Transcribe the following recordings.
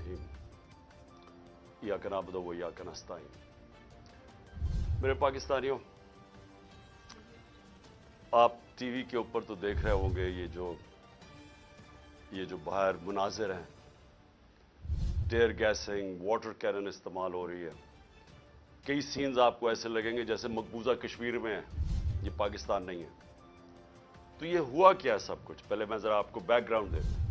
रहीम इय्याका नअबुदु व इय्याका नस्तईन। मेरे पाकिस्तानियों, आप टीवी के ऊपर तो देख रहे होंगे ये जो बाहर मुनाजिर हैं, टेयर गैसिंग, वाटर कैनन इस्तेमाल हो रही है। कई सीन्स आपको ऐसे लगेंगे जैसे मकबूजा कश्मीर में है, ये पाकिस्तान नहीं है। तो ये हुआ क्या सब कुछ, पहले मैं जरा आपको बैकग्राउंड दे दूं।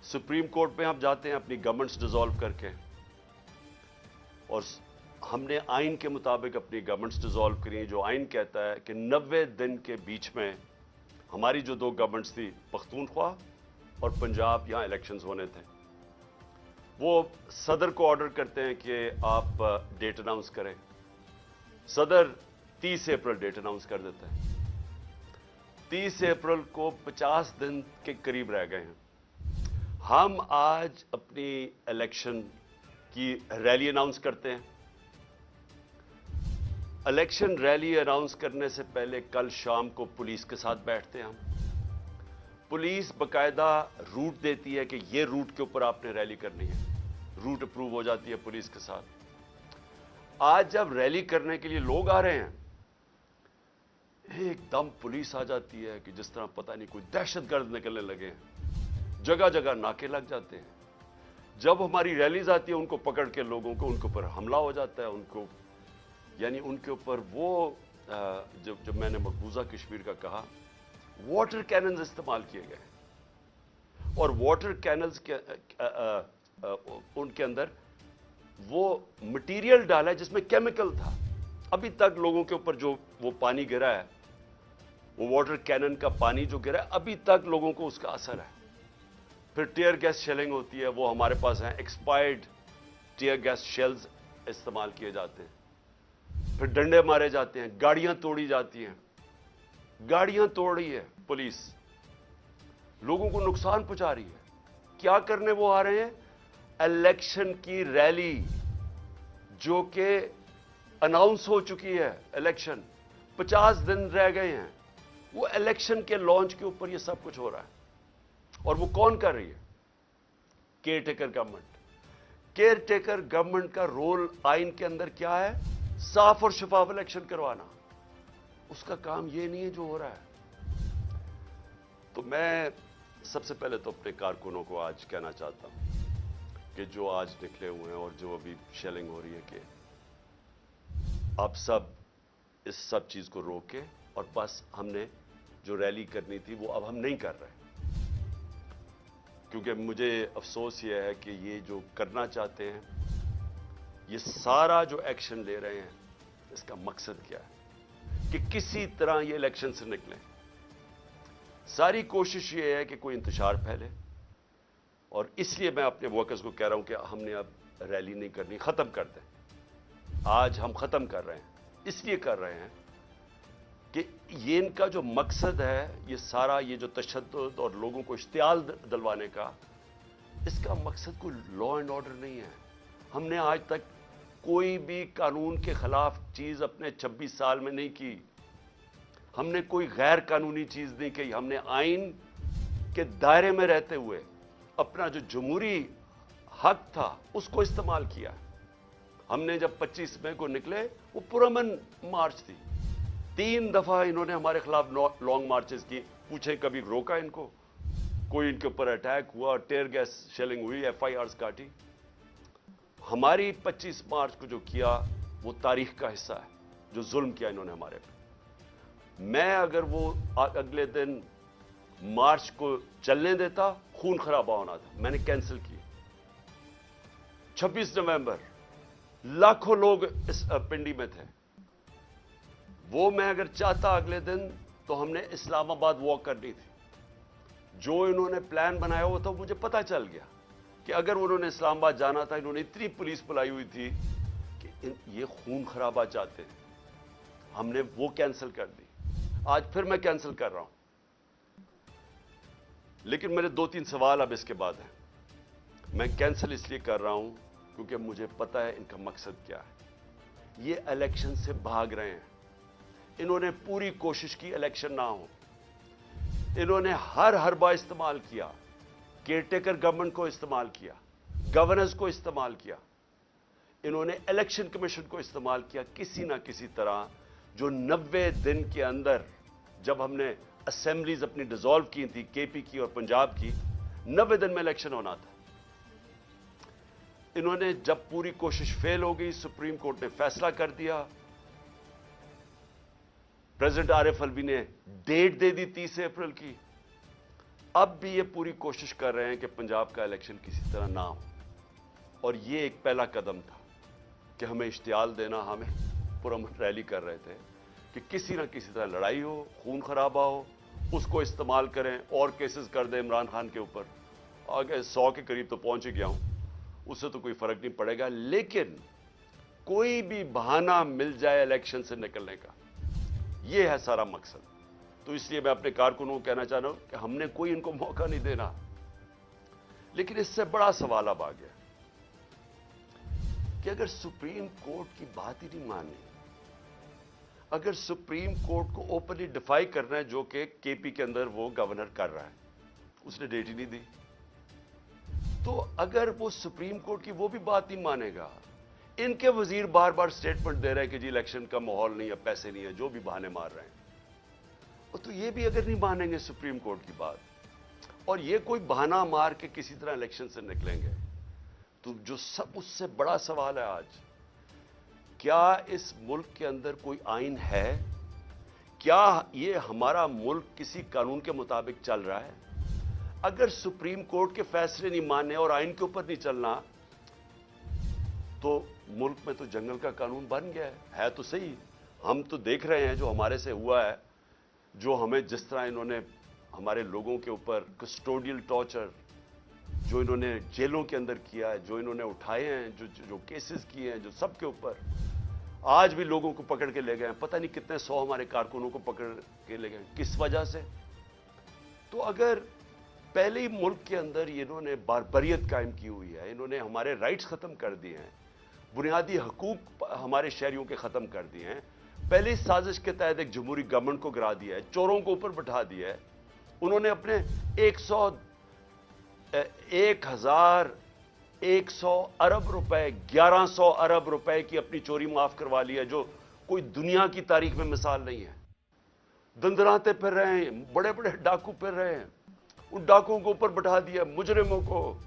सुप्रीम कोर्ट में हम जाते हैं अपनी गवर्नमेंट्स डिसॉल्व करके, और हमने आइन के मुताबिक अपनी गवर्नमेंट्स डिसॉल्व करी, जो आइन कहता है कि 90 दिन के बीच में हमारी जो दो गवर्नमेंट्स थी, पख्तूनख्वा और पंजाब, यहां इलेक्शंस होने थे। वो सदर को ऑर्डर करते हैं कि आप डेट अनाउंस करें। सदर 30 अप्रैल डेट अनाउंस कर देते हैं। 30 अप्रैल को 50 दिन के करीब रह गए हैं। हम आज अपनी इलेक्शन की रैली अनाउंस करते हैं। इलेक्शन रैली अनाउंस करने से पहले कल शाम को पुलिस के साथ बैठते हैं हम। पुलिस बकायदा रूट देती है कि ये रूट के ऊपर आपने रैली करनी है, रूट अप्रूव हो जाती है पुलिस के साथ। आज जब रैली करने के लिए लोग आ रहे हैं, एकदम पुलिस आ जाती है कि जिस तरह पता नहीं कोई दहशतगर्द निकलने लगे हैं। जगह जगह नाके लग जाते हैं। जब हमारी रैलीज आती है, उनको पकड़ के लोगों को उनके ऊपर हमला हो जाता है। उनके ऊपर वो जब मैंने मकबूजा कश्मीर का कहा, वाटर कैनन्स इस्तेमाल किए गए, और वाटर कैनल्स के उनके अंदर वो मटेरियल डाला है जिसमें केमिकल था। अभी तक लोगों के ऊपर जो वो पानी गिरा है, वो वाटर कैनन का पानी जो गिरा है, अभी तक लोगों को उसका असर है। फिर टीयर गैस शेलिंग होती है, वो हमारे पास है, एक्सपायर्ड टीयर गैस शेल्स इस्तेमाल किए जाते हैं। फिर डंडे मारे जाते हैं, गाड़ियां तोड़ी जाती हैं। गाड़ियां तोड़ रही है पुलिस, लोगों को नुकसान पहुंचा रही है। क्या करने वो आ रहे हैं? इलेक्शन की रैली, जो कि अनाउंस हो चुकी है। इलेक्शन 50 दिन रह गए हैं, वो इलेक्शन के लॉन्च के ऊपर ये सब कुछ हो रहा है। और वो कौन कर रही है? Care taker government. Care taker government का रोल आइन के अंदर क्या है? साफ और शफाफ इलेक्शन करवाना। उसका काम ये नहीं है जो हो रहा है। तो मैं सबसे पहले तो अपने कारकुनों को आज कहना चाहता हूं कि जो आज निकले हुए हैं और जो अभी शेलिंग हो रही है, कि आप सब इस सब चीज को रोके, और बस हमने जो रैली करनी थी वो अब हम नहीं कर रहे। क्योंकि मुझे अफसोस ये है कि ये जो करना चाहते हैं, ये सारा जो एक्शन ले रहे हैं, इसका मकसद क्या है? कि किसी तरह ये इलेक्शन से निकले। सारी कोशिश ये है कि कोई इंतशार फैले, और इसलिए मैं अपने वर्कर्स को कह रहा हूं कि हमने अब रैली नहीं करनी, खत्म कर दें। आज हम खत्म कर रहे हैं, इसलिए कर रहे हैं कि ये इनका जो मकसद है, ये सारा ये जो तशद्दुद और लोगों को इश्तियाल दिलवाने का, इसका मकसद कोई लॉ एंड ऑर्डर नहीं है। हमने आज तक कोई भी कानून के खिलाफ चीज अपने 26 साल में नहीं की। हमने कोई गैर कानूनी चीज नहीं की। हमने आइन के दायरे में रहते हुए अपना जो जमहूरी हक था उसको इस्तेमाल किया। हमने जब 25 मई को निकले, वो पुरअमन मार्च थी। 3 दफा इन्होंने हमारे खिलाफ लॉन्ग मार्चेस की। पूछे कभी रोका इनको? कोई इनके ऊपर अटैक हुआ, टेयर गैस शेलिंग हुई, FIRs काटी? हमारी 25 मार्च को जो किया वो तारीख का हिस्सा है, जो जुल्म किया इन्होंने हमारे पे। मैं अगर वो अगले दिन मार्च को चलने देता, खून खराबा होना था। मैंने कैंसिल की। 26 नवंबर लाखों लोग इस पिंडी में थे। वो मैं अगर चाहता अगले दिन, तो हमने इस्लामाबाद वॉक करनी थी। जो इन्होंने प्लान बनाया हुआ था, मुझे पता चल गया कि अगर उन्होंने इस्लामाबाद जाना था, इन्होंने इतनी पुलिस बुलाई हुई थी कि ये खून खराबा चाहते हैं। हमने वो कैंसिल कर दी। आज फिर मैं कैंसिल कर रहा हूं। लेकिन मेरे 2-3 सवाल अब इसके बाद हैं। मैं कैंसिल इसलिए कर रहा हूं क्योंकि मुझे पता है इनका मकसद क्या है। ये इलेक्शन से भाग रहे हैं। इन्होंने पूरी कोशिश की इलेक्शन ना हो। इन्होंने हर हरबा इस्तेमाल किया केयरटेकर गवर्नमेंट को इस्तेमाल किया, गवर्नर्स को इस्तेमाल किया, इन्होंने इलेक्शन कमीशन को इस्तेमाल किया किसी ना किसी तरह, जो 90 दिन के अंदर, जब हमने असेंबलीज अपनी डिसॉल्व की थी, केपी की और पंजाब की, 90 दिन में इलेक्शन होना था। इन्होंने जब पूरी कोशिश फेल हो गई, सुप्रीम कोर्ट ने फैसला कर दिया, प्रेसिडेंट आरिफ अलवी ने डेट दे दी 30 अप्रैल की। अब भी ये पूरी कोशिश कर रहे हैं कि पंजाब का इलेक्शन किसी तरह ना हो, और ये एक पहला कदम था कि हमें इश्तियाल देना, हमें पुरअमन रैली कर रहे थे कि किसी ना किसी तरह लड़ाई हो, खून खराबा हो, उसको इस्तेमाल करें और केसेस कर दें इमरान खान के ऊपर। आगे 100 के करीब तो पहुंच ही गया हूं, उससे तो कोई फर्क नहीं पड़ेगा, लेकिन कोई भी बहाना मिल जाए इलेक्शन से निकलने का, यह है सारा मकसद। तो इसलिए मैं अपने कारकुनों को कहना चाह रहा हूं कि हमने कोई इनको मौका नहीं देना। लेकिन इससे बड़ा सवाल अब आ गया कि अगर सुप्रीम कोर्ट की बात ही नहीं माननी, अगर सुप्रीम कोर्ट को ओपनली डिफाई करना है, जो कि केपी के अंदर वो गवर्नर कर रहा है, उसने डेट ही नहीं दी, तो अगर वो सुप्रीम कोर्ट की वो भी बात नहीं मानेगा, इनके वजीर बार बार स्टेटमेंट दे रहे हैं कि जी इलेक्शन का माहौल नहीं है, पैसे नहीं है, जो भी बहाने मार रहे हैं, तो ये भी अगर नहीं मानेंगे सुप्रीम कोर्ट की बात, और ये कोई बहाना मार के किसी तरह इलेक्शन से निकलेंगे, तो जो सब उससे बड़ा सवाल है आज, क्या इस मुल्क के अंदर कोई आइन है? क्या ये हमारा मुल्क किसी कानून के मुताबिक चल रहा है? अगर सुप्रीम कोर्ट के फैसले नहीं मानने और आइन के ऊपर नहीं चलना, तो मुल्क में तो जंगल का कानून बन गया है तो सही। हम तो देख रहे हैं जो हमारे से हुआ है, जो हमें जिस तरह इन्होंने हमारे लोगों के ऊपर कस्टोडियल टॉर्चर जो इन्होंने जेलों के अंदर किया है, जो इन्होंने उठाए हैं, जो केसेस किए हैं, जो सबके ऊपर आज भी लोगों को पकड़ के ले गए हैं, पता नहीं कितने 100 हमारे कारकुनों को पकड़ के ले गए, किस वजह से? तो अगर पहले ही मुल्क के अंदर इन्होंने बारबरियत कायम की हुई है, इन्होंने हमारे राइट्स खत्म कर दिए हैं, बुनियादी हकूक हमारे शहरियों के खत्म कर दिए हैं, पहली साजिश के तहत एक जमहूरी गवर्नमेंट को गिरा दिया है, चोरों को ऊपर बैठा दिया है, उन्होंने अपने 1100 अरब रुपए, 1100 अरब रुपए की अपनी चोरी माफ करवा ली है, जो कोई दुनिया की तारीख में मिसाल नहीं है। दंदराते फिर रहे हैं, बड़े बड़े डाकू फिर रहे हैं, उन डाकुओं को ऊपर बैठा दिया, मुजरिमों को,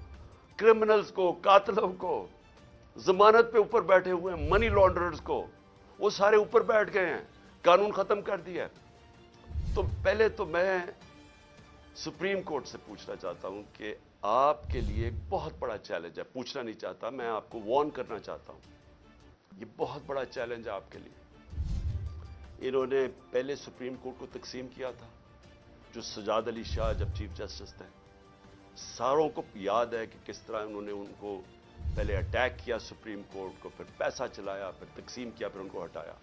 क्रिमिनल्स को, कातलों को, जमानत पे ऊपर बैठे हुए हैं, मनी लॉन्ड्रर्स को, वो सारे ऊपर बैठ गए हैं, कानून खत्म कर दिया। तो पहले तो मैं सुप्रीम कोर्ट से पूछना चाहता हूं कि आपके लिए एक बहुत बड़ा चैलेंज है, पूछना नहीं चाहता, मैं आपको वार्न करना चाहता हूं, ये बहुत बड़ा चैलेंज है आपके लिए। इन्होंने पहले सुप्रीम कोर्ट को तकसीम किया था, जो सजाद अली शाह जब चीफ जस्टिस थे, सारों को याद है कि किस तरह उन्होंने उनको पहले अटैक किया सुप्रीम कोर्ट को, फिर पैसा चलाया, फिर तकसीम किया, फिर उनको हटाया।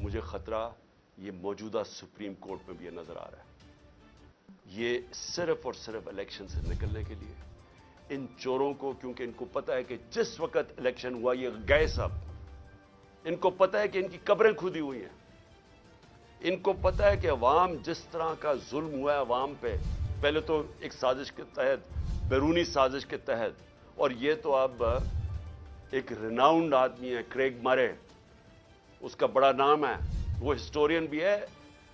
मुझे खतरा ये मौजूदा सुप्रीम कोर्ट में भी नजर आ रहा है। ये सिर्फ और सिर्फ इलेक्शन से निकलने के लिए इन चोरों को, क्योंकि इनको पता है कि जिस वक्त इलेक्शन हुआ ये गए सब, इनको पता है कि इनकी कब्रें खुदी हुई हैं, इनको पता है कि अवाम जिस तरह का जुल्म हुआ है अवाम पे, पहले तो एक साजिश के तहत, बैरूनी साजिश के तहत, और ये तो अब एक रिनाउंड आदमी है क्रेग मरे, उसका बड़ा नाम है, वो हिस्टोरियन भी है,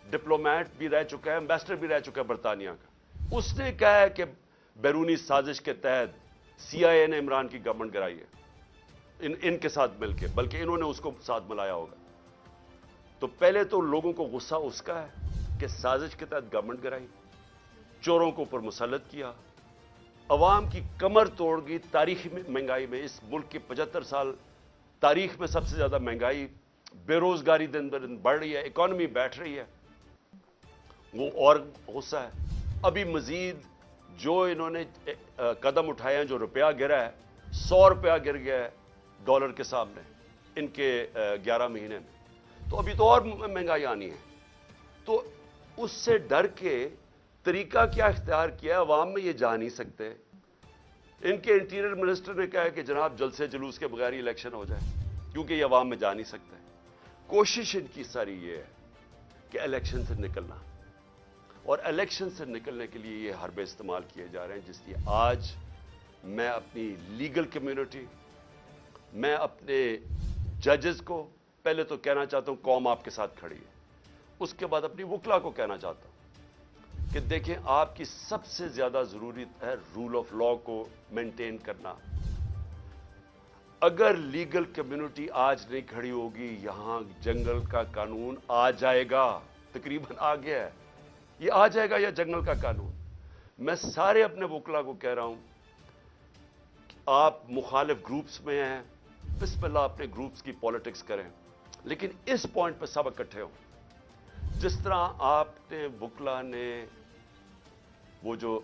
डिप्लोमेट भी रह चुका है, एम्बेसडर भी रह चुका है बरतानिया का। उसने कहा है कि बैरूनी साजिश के तहत CIA ने इमरान की गवर्नमेंट गिराई है, इनके साथ मिलकर, बल्कि इन्होंने उसको साथ मिलाया होगा। तो पहले तो लोगों को गुस्सा उसका है कि साजिश के तहत गवर्नमेंट गिराई, चोरों को ऊपर मुसल्लत किया, अवाम की कमर तोड़ गई तारीखी महंगाई में। इस मुल्क की 75 साल तारीख में सबसे ज्यादा महंगाई, बेरोजगारी दिन ब दिन बढ़ रही है, इकॉनमी बैठ रही है, वो और गुस्सा है। अभी मजीद जो इन्होंने कदम उठाए हैं, जो रुपया गिरा है, 100 रुपया गिर गया है डॉलर के सामने इनके 11 महीने में, तो अभी तो और महंगाई आनी है। तो उससे डर के तरीका क्या इख्तियार किया है, अवाम में ये जा नहीं सकते। इनके इंटीरियर मिनिस्टर ने कहा है कि जनाब जलसे जुलूस के बगैर ही इलेक्शन हो जाए, क्योंकि ये अवाम में जा नहीं सकते। कोशिश इनकी सारी ये है कि इलेक्शन से निकलना, اور الیکشن سے نکلنے کے لیے یہ حربے استعمال کیے جا رہے ہیں، جس لیے آج میں اپنی لیگل کمیونٹی، میں اپنے ججز کو پہلے تو کہنا چاہتا ہوں قوم آپ کے ساتھ کھڑی ہے، اس کے بعد اپنی وکلا کو کہنا چاہتا ہوں کہ دیکھیں آپ کی سب سے زیادہ ضرورت ہے رول آف لا کو مینٹین کرنا۔ اگر لیگل کمیونٹی آج نہیں کھڑی ہوگی، یہاں جنگل کا قانون آ جائے گا، تقریباً آ گیا ہے، یہ آ جائے گا یا جنگل کا قانون۔ میں سارے اپنے وکلا کو کہہ رہا ہوں کہ آپ مخالف گروپس میں ہیں، بسم اللہ اپنے گروپس کی پالیٹکس کریں، لیکن اس پوائنٹ پہ سب اکٹھے ہوں۔ جس طرح آپ نے وکلا نے وہ جو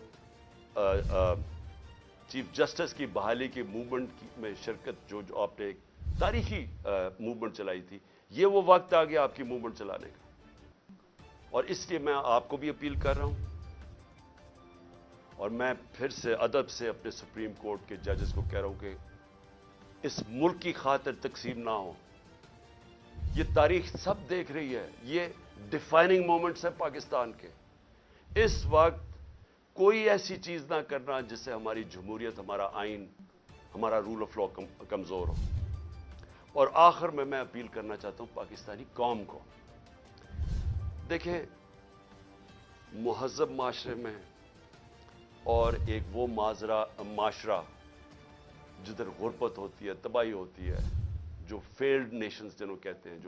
چیف جسٹس کی بحالی کی موومنٹ میں شرکت جو آپ نے ایک تاریخی موومنٹ چلائی تھی، یہ وہ وقت آ گیا آپ کی موومنٹ چلانے کا، اور اس لیے میں آپ کو بھی اپیل کر رہا ہوں، اور میں پھر سے ادب سے اپنے سپریم کورٹ کے ججز کو کہہ رہا ہوں کہ اس ملک کی خاطر تقسیم نہ ہو۔ یہ تاریخ سب دیکھ رہی ہے، یہ ڈیفائننگ مومنٹس ہیں پاکستان کے۔ اس وقت کوئی ایسی چیز نہ کرنا جس سے ہماری جمہوریت، ہمارا آئین، ہمارا رول آف لا کمزور ہو۔ اور آخر میں اپیل کرنا چاہتا ہوں پاکستانی قوم کو، دیکھیں مہذب معاشرے میں اور ایک وہ معاشرہ جدھر غربت ہوتی ہے، تباہی ہوتی ہے، جو فیلڈ نیشنز جنہوں کہتے ہیں،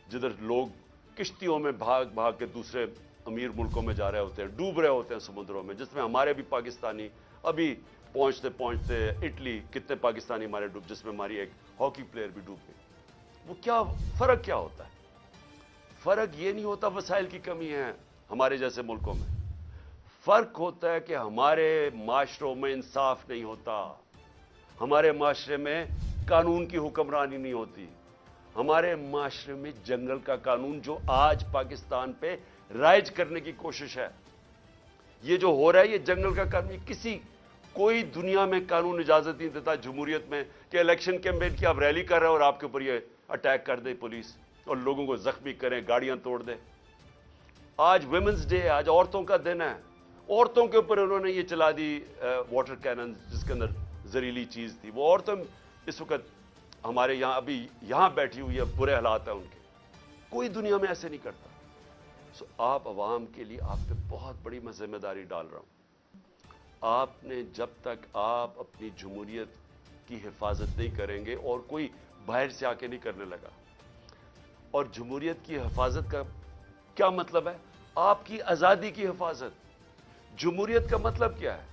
جدھر لوگ کشتیوں میں بھاگ بھاگ کے دوسرے امیر ملکوں میں جا رہے ہوتے ہیں، ڈوب رہے ہوتے ہیں سمندروں میں، جس میں ہمارے بھی پاکستانی ابھی پہنچتے پہنچتے اٹلی کتنے پاکستانی ہمارے جس میں ہماری ایک ہاکی پلیئر بھی ڈوب گئی۔ وہ کیا فرق کیا ہوتا ہے؟ فرق یہ نہیں ہوتا وسائل کی کمی ہے ہمارے جیسے ملکوں میں، فرق ہوتا ہے کہ ہمارے معاشروں میں انصاف نہیں ہوتا، ہمارے معاشرے میں قانون کی حکمرانی نہیں ہوتی، ہمارے معاشرے میں جنگل کا قانون جو آج پاکستان پہ رائج کرنے کی کوشش ہے، یہ جو ہو رہا ہے یہ جنگل کا قانون، کوئی دنیا میں قانون اجازت نہیں دیتا جمہوریت میں کہ الیکشن کیمپین کی آپ ریلی کر رہے ہیں اور آپ کے اوپر یہ اٹیک کر دے پولیس اور لوگوں کو زخمی کریں، گاڑیاں توڑ دے۔ آج ویمنز ڈے ہے، آج عورتوں کا دن ہے، عورتوں کے اوپر انہوں نے یہ چلا دی واٹر کینن جس کے اندر زہریلی چیز تھی، وہ عورتیں اس وقت ہمارے یہاں ابھی یہاں بیٹھی ہوئی ہے، برے حالات ہیں ان کے، کوئی دنیا میں ایسے نہیں کرتا۔ سو آپ عوام کے لیے آپ پہ بہت بڑی میں ذمہ داری ڈال رہا ہوں۔ آپ نے جب تک آپ اپنی جمہوریت کی حفاظت نہیں کریں گے، اور کوئی باہر سے آ کے نہیں کرنے لگا، اور جمہوریت کی حفاظت کا کیا مطلب ہے؟ آپ کی آزادی کی حفاظت۔ جمہوریت کا مطلب کیا ہے؟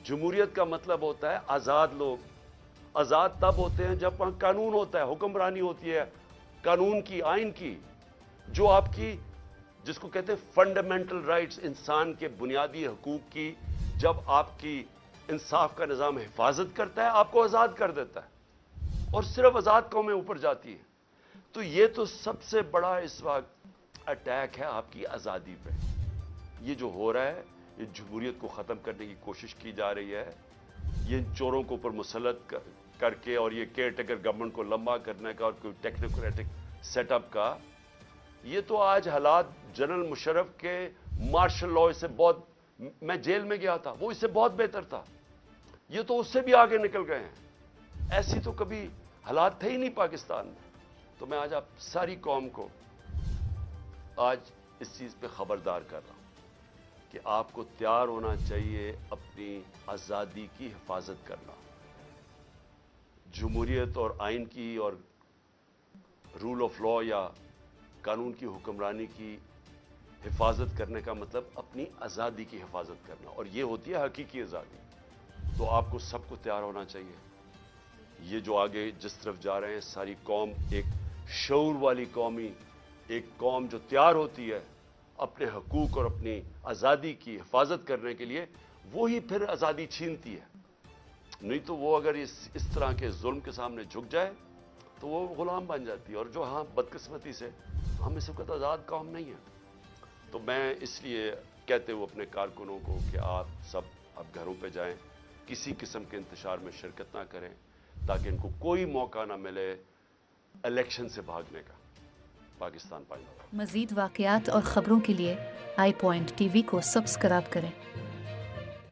جمہوریت کا مطلب ہوتا ہے آزاد لوگ۔ آزاد تب ہوتے ہیں جب وہاں قانون ہوتا ہے، حکمرانی ہوتی ہے قانون کی، آئین کی، جو آپ کی جس کو کہتے ہیں فنڈامنٹل رائٹس، انسان کے بنیادی حقوق کی، جب آپ کی انصاف کا نظام حفاظت کرتا ہے، آپ کو آزاد کر دیتا ہے، اور صرف آزاد قومیں اوپر جاتی ہیں۔ تو یہ تو سب سے بڑا اس وقت اٹیک ہے آپ کی آزادی پہ۔ یہ جو ہو رہا ہے، یہ جمہوریت کو ختم کرنے کی کوشش کی جا رہی ہے، یہ چوروں کو اوپر مسلط کر کے، اور یہ کیئر ٹیکر گورنمنٹ کو لمبا کرنے کا اور کوئی ٹیکنوکریٹک سیٹ اپ کا، یہ تو آج حالات جنرل مشرف کے مارشل لاء سے بہت، میں جیل میں گیا تھا، وہ اس سے بہت بہتر تھا، یہ تو اس سے بھی آگے نکل گئے ہیں، ایسی تو کبھی حالات تھے ہی نہیں پاکستان میں۔ تو میں آج آپ ساری قوم کو آج اس چیز پہ خبردار کر رہا ہوں کہ آپ کو تیار ہونا چاہیے اپنی آزادی کی حفاظت کرنا۔ جمہوریت اور آئین کی اور رول آف لا یا قانون کی حکمرانی کی حفاظت کرنے کا مطلب اپنی آزادی کی حفاظت کرنا، اور یہ ہوتی ہے حقیقی آزادی۔ تو آپ کو سب کو تیار ہونا چاہیے۔ یہ جو آگے جس طرف جا رہے ہیں، ساری قوم ایک شعور والی قومی، ایک قوم جو تیار ہوتی ہے اپنے حقوق اور اپنی آزادی کی حفاظت کرنے کے لیے، وہی پھر آزادی چھینتی ہے۔ نہیں تو وہ اگر اس طرح کے ظلم کے سامنے جھک جائے تو وہ غلام بن جاتی ہے، اور جو ہاں بدقسمتی سے ہم اس وقت آزاد قوم نہیں ہیں۔ تو میں اس لیے کہتے ہوئے اپنے کارکنوں کو کہ آپ سب اب گھروں پہ جائیں، کسی قسم کے انتشار میں شرکت نہ کریں، تاکہ ان کو کوئی موقع نہ ملے الیکشن سے بھاگنے کا۔ پاکستان پائیں۔ مزید واقعات اور خبروں کے لیے آئی پوائنٹ ٹی وی کو سبسکرائب کریں۔